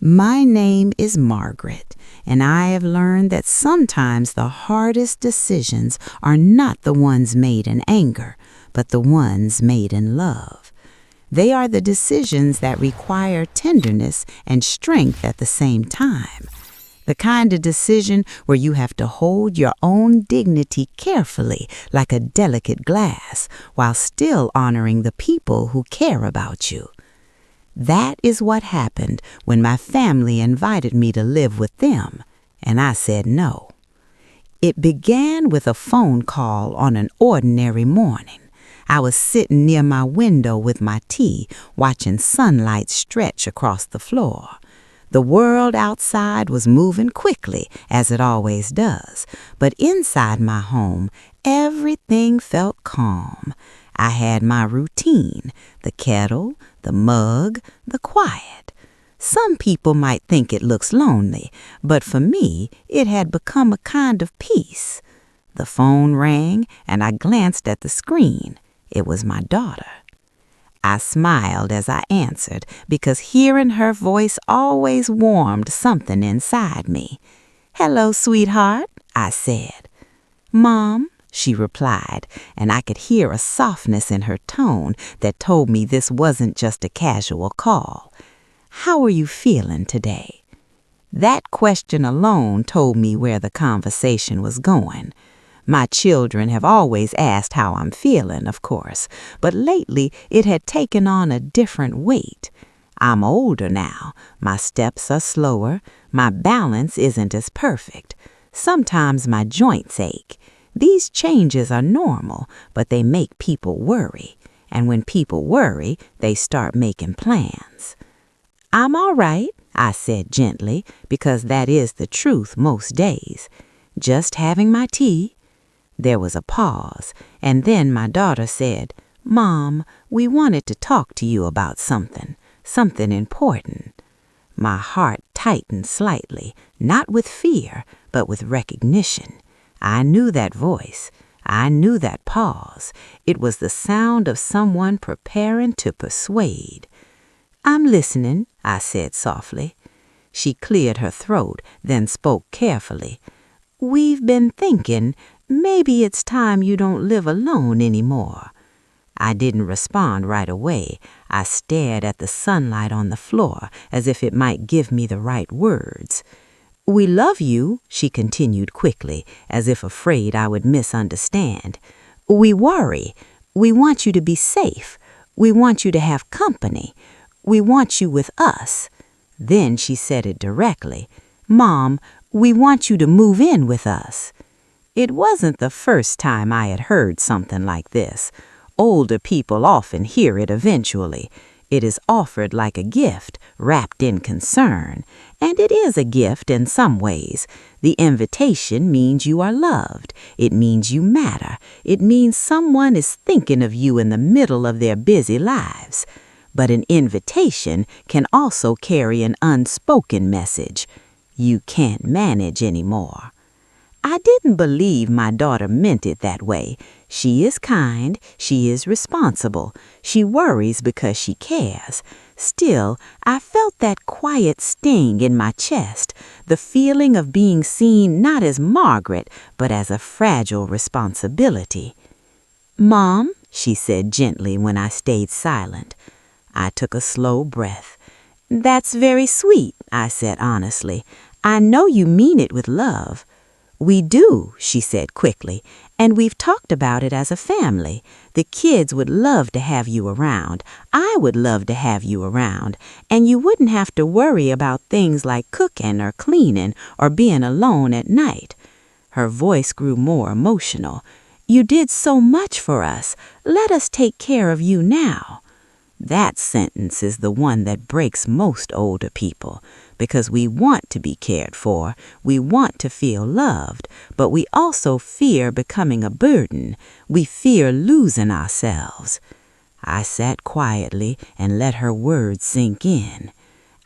My name is Margaret, and I have learned that sometimes the hardest decisions are not the ones made in anger, but the ones made in love. They are the decisions that require tenderness and strength at the same time. The kind of decision where you have to hold your own dignity carefully like a delicate glass while still honoring the people who care about you. That is what happened when my family invited me to live with them, and I said no. It began with a phone call on an ordinary morning. I was sitting near my window with my tea, watching sunlight stretch across the floor. The world outside was moving quickly, as it always does, but inside my home, everything felt calm. I had my routine, the kettle, the mug, the quiet. Some people might think it looks lonely, but for me, it had become a kind of peace. The phone rang, and I glanced at the screen. It was my daughter. I smiled as I answered, because hearing her voice always warmed something inside me. "Hello, sweetheart," I said. "Mom," she replied, and I could hear a softness in her tone that told me this wasn't just a casual call. "How are you feeling today?" That question alone told me where the conversation was going. My children have always asked how I'm feeling, of course, but lately it had taken on a different weight. I'm older now, my steps are slower, my balance isn't as perfect. Sometimes my joints ache. These changes are normal, but they make people worry. And when people worry, they start making plans. "I'm all right," I said gently, because that is the truth most days. "Just having my tea." There was a pause, and then my daughter said, "Mom, we wanted to talk to you about something important." My heart tightened slightly, not with fear, but with recognition. I knew that voice. I knew that pause. It was the sound of someone preparing to persuade. "I'm listening," I said softly. She cleared her throat, then spoke carefully. "We've been thinking, maybe it's time you don't live alone anymore." I didn't respond right away. I stared at the sunlight on the floor as if it might give me the right words. "We love you," she continued quickly, as if afraid I would misunderstand. "We worry. We want you to be safe. We want you to have company. We want you with us." Then she said it directly. "Mom, we want you to move in with us." It wasn't the first time I had heard something like this. Older people often hear it eventually. It is offered like a gift, wrapped in concern. And it is a gift in some ways. The invitation means you are loved. It means you matter. It means someone is thinking of you in the middle of their busy lives. But an invitation can also carry an unspoken message. You can't manage anymore. I didn't believe my daughter meant it that way. She is kind, she is responsible, she worries because she cares. Still, I felt that quiet sting in my chest, the feeling of being seen not as Margaret, but as a fragile responsibility. "Mom," she said gently when I stayed silent. I took a slow breath. "That's very sweet," I said honestly. "I know you mean it with love." "We do," she said quickly, "and we've talked about it as a family. The kids would love to have you around. I would love to have you around, and you wouldn't have to worry about things like cooking or cleaning or being alone at night." Her voice grew more emotional. "You did so much for us. Let us take care of you now." That sentence is the one that breaks most older people, because we want to be cared for, we want to feel loved, but we also fear becoming a burden. We fear losing ourselves. I sat quietly and let her words sink in.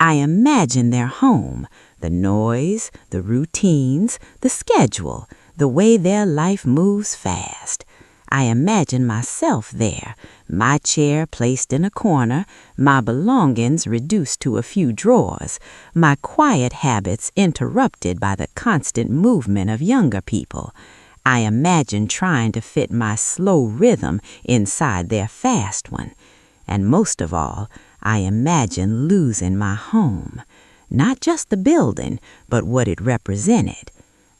I imagined their home, the noise, the routines, the schedule, the way their life moves fast. I imagine myself there, my chair placed in a corner, my belongings reduced to a few drawers, my quiet habits interrupted by the constant movement of younger people. I imagine trying to fit my slow rhythm inside their fast one. And most of all, I imagine losing my home. Not just the building, but what it represented.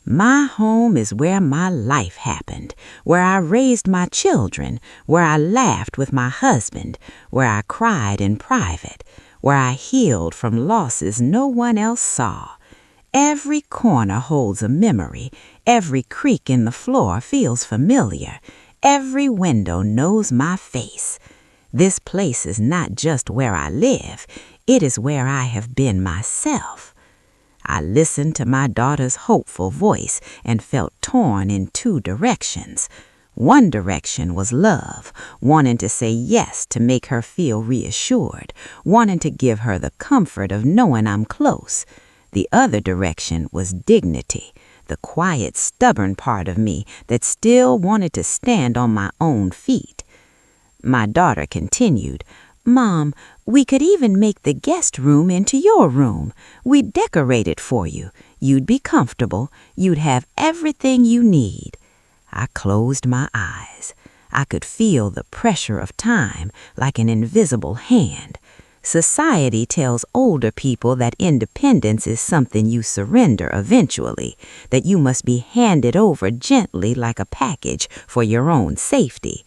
My home is where my life happened, where I raised my children, where I laughed with my husband, where I cried in private, where I healed from losses no one else saw. Every corner holds a memory, every creak in the floor feels familiar, every window knows my face. This place is not just where I live, it is where I have been myself. I listened to my daughter's hopeful voice and felt torn in two directions. One direction was love, wanting to say yes to make her feel reassured, wanting to give her the comfort of knowing I'm close. The other direction was dignity, the quiet, stubborn part of me that still wanted to stand on my own feet. My daughter continued, "Mom, we could even make the guest room into your room. We'd decorate it for you. You'd be comfortable. You'd have everything you need." I closed my eyes. I could feel the pressure of time like an invisible hand. Society tells older people that independence is something you surrender eventually, that you must be handed over gently like a package for your own safety.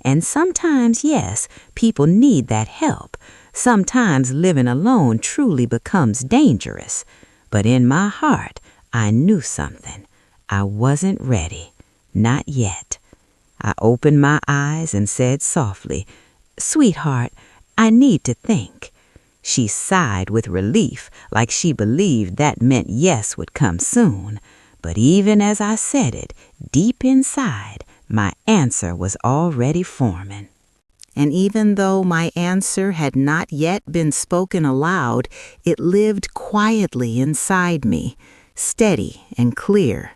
And sometimes, yes, people need that help. Sometimes living alone truly becomes dangerous. But in my heart, I knew something. I wasn't ready. Not yet. I opened my eyes and said softly, "Sweetheart, I need to think." She sighed with relief, like she believed that meant yes would come soon. But even as I said it, deep inside, my answer was already forming. And even though my answer had not yet been spoken aloud, it lived quietly inside me, steady and clear.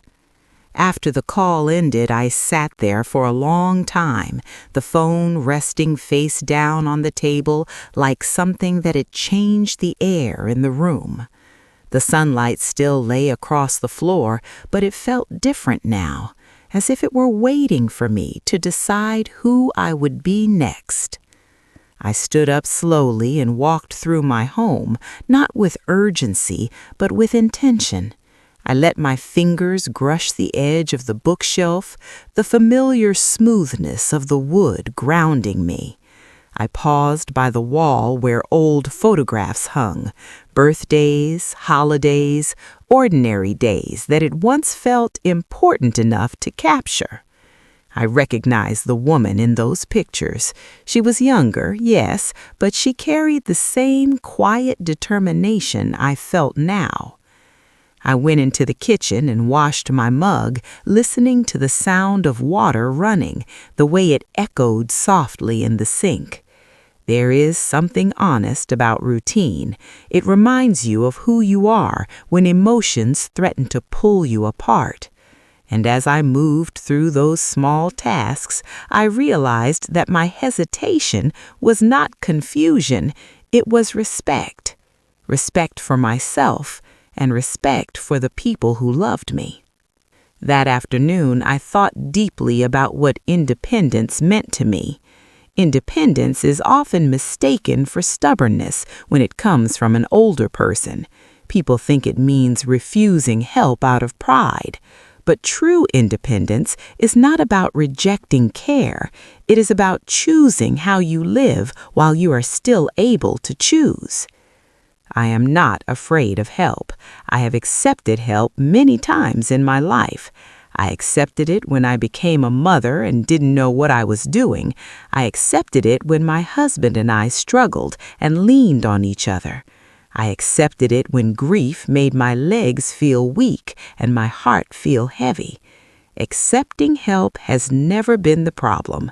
After the call ended, I sat there for a long time, the phone resting face down on the table like something that had changed the air in the room. The sunlight still lay across the floor, but it felt different now, as if it were waiting for me to decide who I would be next. I stood up slowly and walked through my home, not with urgency, but with intention. I let my fingers brush the edge of the bookshelf, the familiar smoothness of the wood grounding me. I paused by the wall where old photographs hung, birthdays, holidays, ordinary days that had once felt important enough to capture. I recognized the woman in those pictures. She was younger, yes, but she carried the same quiet determination I felt now. I went into the kitchen and washed my mug, listening to the sound of water running, the way it echoed softly in the sink. There is something honest about routine. It reminds you of who you are when emotions threaten to pull you apart. And as I moved through those small tasks, I realized that my hesitation was not confusion, it was respect. Respect for myself and respect for the people who loved me. That afternoon, I thought deeply about what independence meant to me. Independence is often mistaken for stubbornness when it comes from an older person. People think it means refusing help out of pride. But true independence is not about rejecting care. It is about choosing how you live while you are still able to choose. I am not afraid of help. I have accepted help many times in my life. I accepted it when I became a mother and didn't know what I was doing. I accepted it when my husband and I struggled and leaned on each other. I accepted it when grief made my legs feel weak and my heart feel heavy. Accepting help has never been the problem.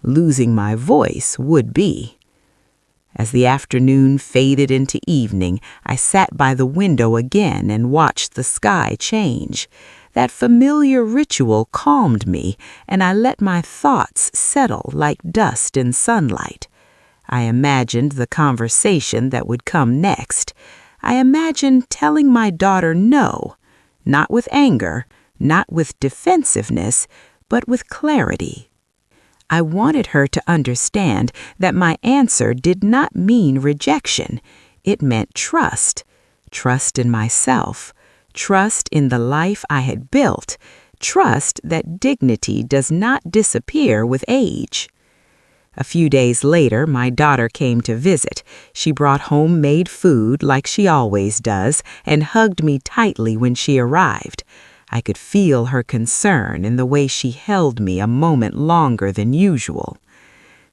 Losing my voice would be. As the afternoon faded into evening, I sat by the window again and watched the sky change. That familiar ritual calmed me, and I let my thoughts settle like dust in sunlight. I imagined the conversation that would come next. I imagined telling my daughter no, not with anger, not with defensiveness, but with clarity. I wanted her to understand that my answer did not mean rejection. It meant trust. Trust in myself. Trust in the life I had built. Trust that dignity does not disappear with age. A few days later, my daughter came to visit. She brought homemade food like she always does and hugged me tightly when she arrived. I could feel her concern in the way she held me a moment longer than usual.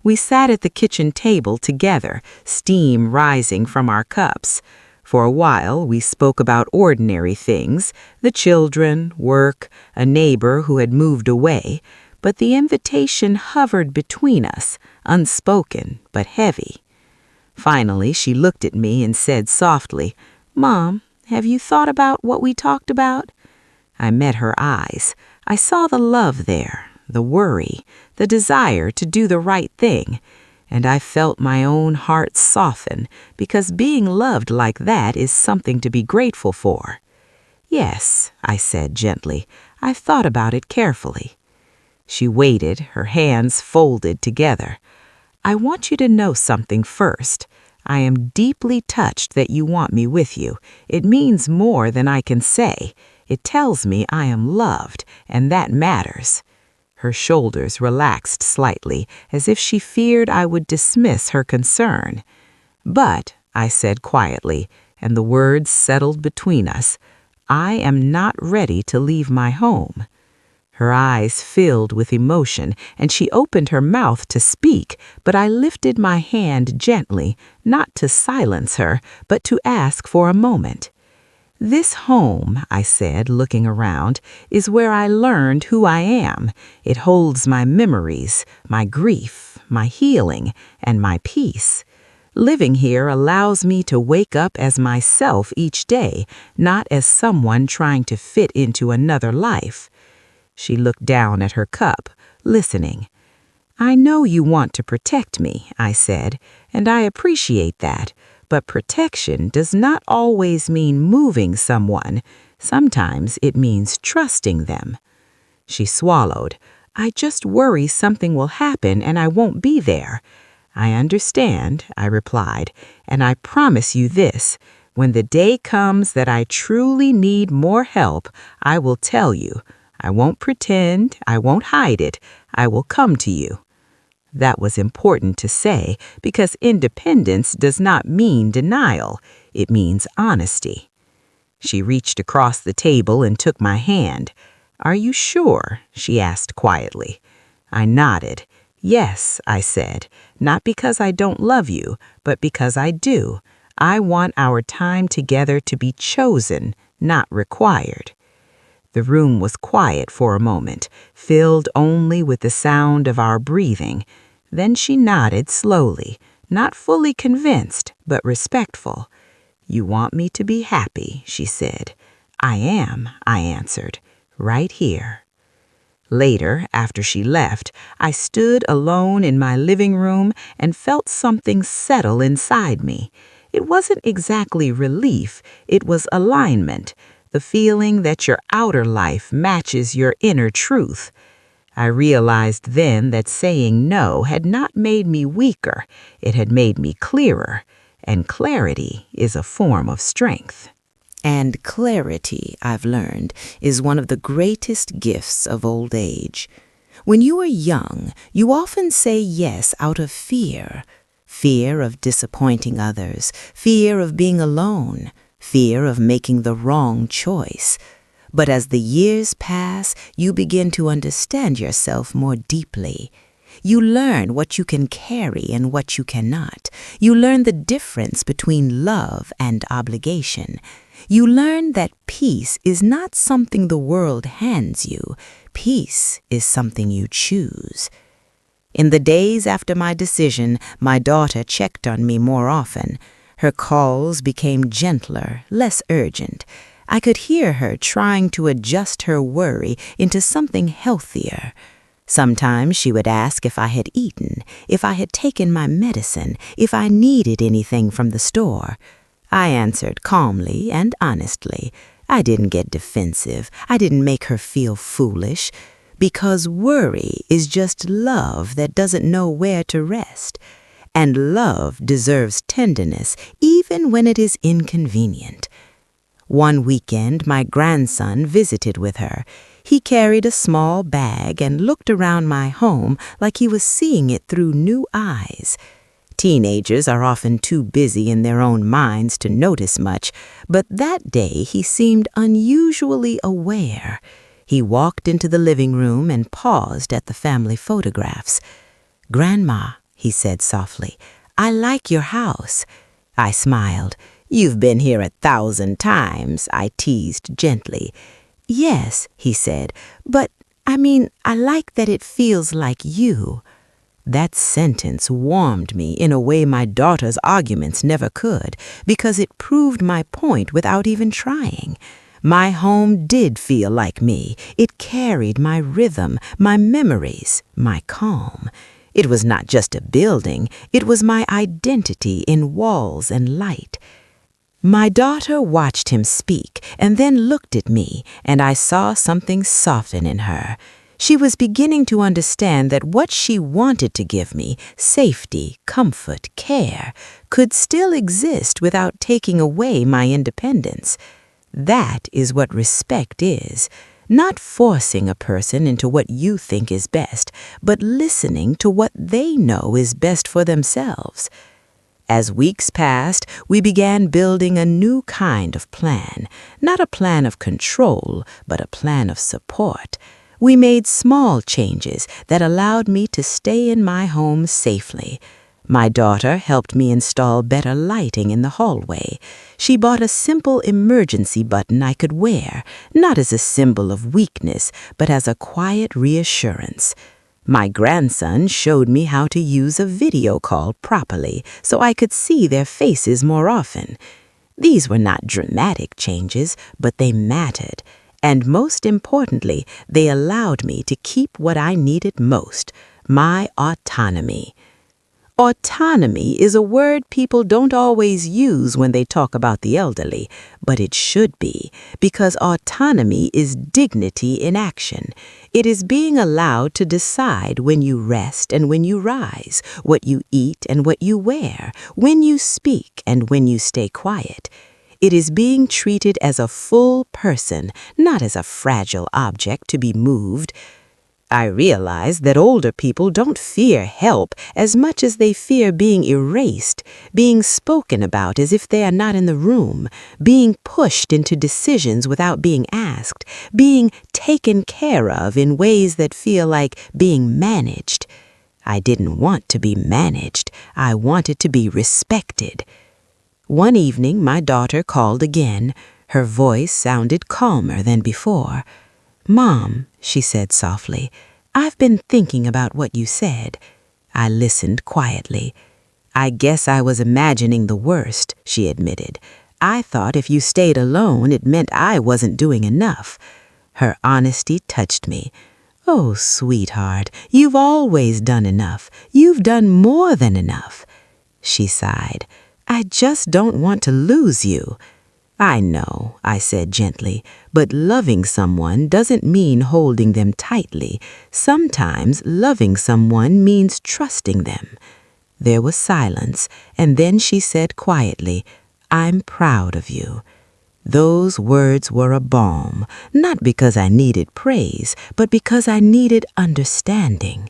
We sat at the kitchen table together, steam rising from our cups. For a while, we spoke about ordinary things, the children, work, a neighbor who had moved away, but the invitation hovered between us, unspoken but heavy. Finally, she looked at me and said softly, "Mom, have you thought about what we talked about?" I met her eyes. I saw the love there, the worry, the desire to do the right thing, and I felt my own heart soften because being loved like that is something to be grateful for. "Yes," I said gently, "I've thought about it carefully." She waited, her hands folded together. "I want you to know something first. I am deeply touched that you want me with you. It means more than I can say. It tells me I am loved, and that matters." Her shoulders relaxed slightly, as if she feared I would dismiss her concern. "But," I said quietly, and the words settled between us, "I am not ready to leave my home." Her eyes filled with emotion, and she opened her mouth to speak, but I lifted my hand gently, not to silence her, but to ask for a moment. "This home," I said, looking around, "is where I learned who I am. It holds my memories, my grief, my healing, and my peace. Living here allows me to wake up as myself each day, not as someone trying to fit into another life." She looked down at her cup, listening. "I know you want to protect me," I said, "and I appreciate that. But protection does not always mean moving someone. Sometimes it means trusting them." She swallowed. "I just worry something will happen and I won't be there." "I understand," I replied, "and I promise you this. When the day comes that I truly need more help, I will tell you. I won't pretend, I won't hide it. I will come to you." That was important to say because independence does not mean denial. It means honesty. She reached across the table and took my hand. "Are you sure?" she asked quietly. I nodded. "Yes," I said, "not because I don't love you, but because I do. I want our time together to be chosen, not required." The room was quiet for a moment, filled only with the sound of our breathing. Then she nodded slowly, not fully convinced, but respectful. "You want me to be happy," she said. "I am," I answered, "right here." Later, after she left, I stood alone in my living room and felt something settle inside me. It wasn't exactly relief, it was alignment, the feeling that your outer life matches your inner truth. I realized then that saying no had not made me weaker, it had made me clearer, and clarity is a form of strength. And clarity, I've learned, is one of the greatest gifts of old age. When you are young, you often say yes out of fear. Fear of disappointing others, fear of being alone, fear of making the wrong choice. But as the years pass, you begin to understand yourself more deeply. You learn what you can carry and what you cannot. You learn the difference between love and obligation. You learn that peace is not something the world hands you. Peace is something you choose. In the days after my decision, my daughter checked on me more often. Her calls became gentler, less urgent. I could hear her trying to adjust her worry into something healthier. Sometimes she would ask if I had eaten, if I had taken my medicine, if I needed anything from the store. I answered calmly and honestly. I didn't get defensive. I didn't make her feel foolish. Because worry is just love that doesn't know where to rest. And love deserves tenderness even when it is inconvenient. One weekend, my grandson visited with her. He carried a small bag and looked around my home like he was seeing it through new eyes. Teenagers are often too busy in their own minds to notice much, but that day he seemed unusually aware. He walked into the living room and paused at the family photographs. "Grandma," he said softly, "I like your house." I smiled. "You've been here 1,000 times," I teased gently. "Yes," he said, "but, I like that it feels like you." That sentence warmed me in a way my daughter's arguments never could, because it proved my point without even trying. My home did feel like me. It carried my rhythm, my memories, my calm. It was not just a building. It was my identity in walls and light. My daughter watched him speak and then looked at me, and I saw something soften in her. She was beginning to understand that what she wanted to give me, safety, comfort, care, could still exist without taking away my independence. That is what respect is. Not forcing a person into what you think is best, but listening to what they know is best for themselves. As weeks passed, we began building a new kind of plan. Not a plan of control, but a plan of support. We made small changes that allowed me to stay in my home safely. My daughter helped me install better lighting in the hallway. She bought a simple emergency button I could wear, not as a symbol of weakness, but as a quiet reassurance. My grandson showed me how to use a video call properly so I could see their faces more often. These were not dramatic changes, but they mattered. And most importantly, they allowed me to keep what I needed most, my autonomy. Autonomy is a word people don't always use when they talk about the elderly, but it should be, because autonomy is dignity in action. It is being allowed to decide when you rest and when you rise, what you eat and what you wear, when you speak and when you stay quiet. It is being treated as a full person, not as a fragile object to be moved. I realize that older people don't fear help as much as they fear being erased, being spoken about as if they are not in the room, being pushed into decisions without being asked, being taken care of in ways that feel like being managed. I didn't want to be managed. I wanted to be respected. One evening, my daughter called again. Her voice sounded calmer than before. "Mom," she said softly, "I've been thinking about what you said." I listened quietly. "I guess I was imagining the worst," she admitted. "I thought if you stayed alone, it meant I wasn't doing enough." Her honesty touched me. "Oh, sweetheart, you've always done enough. You've done more than enough." She sighed. "I just don't want to lose you." "I know," I said gently, "but loving someone doesn't mean holding them tightly. Sometimes loving someone means trusting them." There was silence, and then she said quietly, "I'm proud of you." Those words were a balm, not because I needed praise, but because I needed understanding.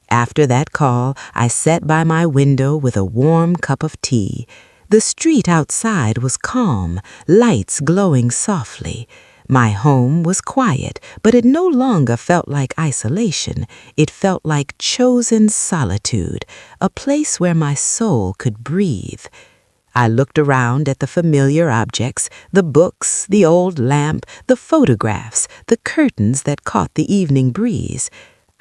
After that call, I sat by my window with a warm cup of tea. The street outside was calm, lights glowing softly. My home was quiet, but it no longer felt like isolation. It felt like chosen solitude, a place where my soul could breathe. I looked around at the familiar objects, the books, the old lamp, the photographs, the curtains that caught the evening breeze.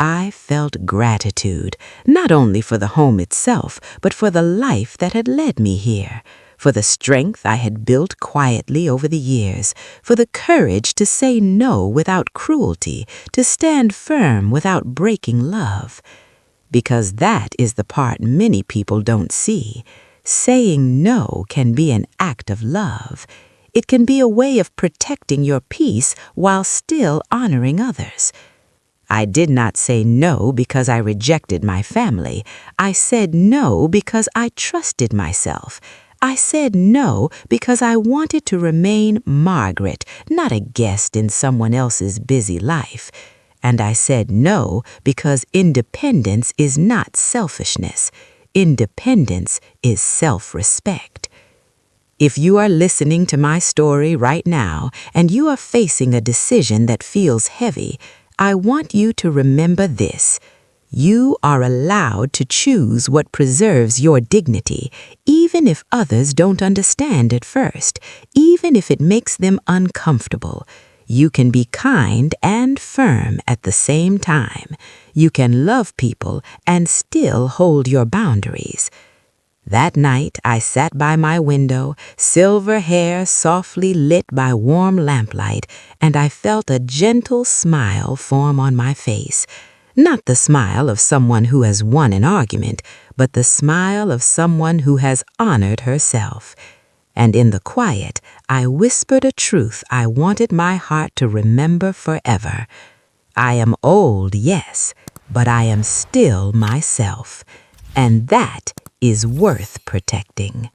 I felt gratitude, not only for the home itself, but for the life that had led me here, for the strength I had built quietly over the years, for the courage to say no without cruelty, to stand firm without breaking love. Because that is the part many people don't see. Saying no can be an act of love. It can be a way of protecting your peace while still honoring others. I did not say no because I rejected my family. I said no because I trusted myself. I said no because I wanted to remain Margaret, not a guest in someone else's busy life. And I said no because independence is not selfishness. Independence is self-respect. If you are listening to my story right now and you are facing a decision that feels heavy, I want you to remember this. You are allowed to choose what preserves your dignity, even if others don't understand at first, even if it makes them uncomfortable. You can be kind and firm at the same time. You can love people and still hold your boundaries. That night, I sat by my window, silver hair softly lit by warm lamplight, and I felt a gentle smile form on my face. Not the smile of someone who has won an argument, but the smile of someone who has honored herself. And in the quiet, I whispered a truth I wanted my heart to remember forever. I am old, yes, but I am still myself. And that is worth protecting.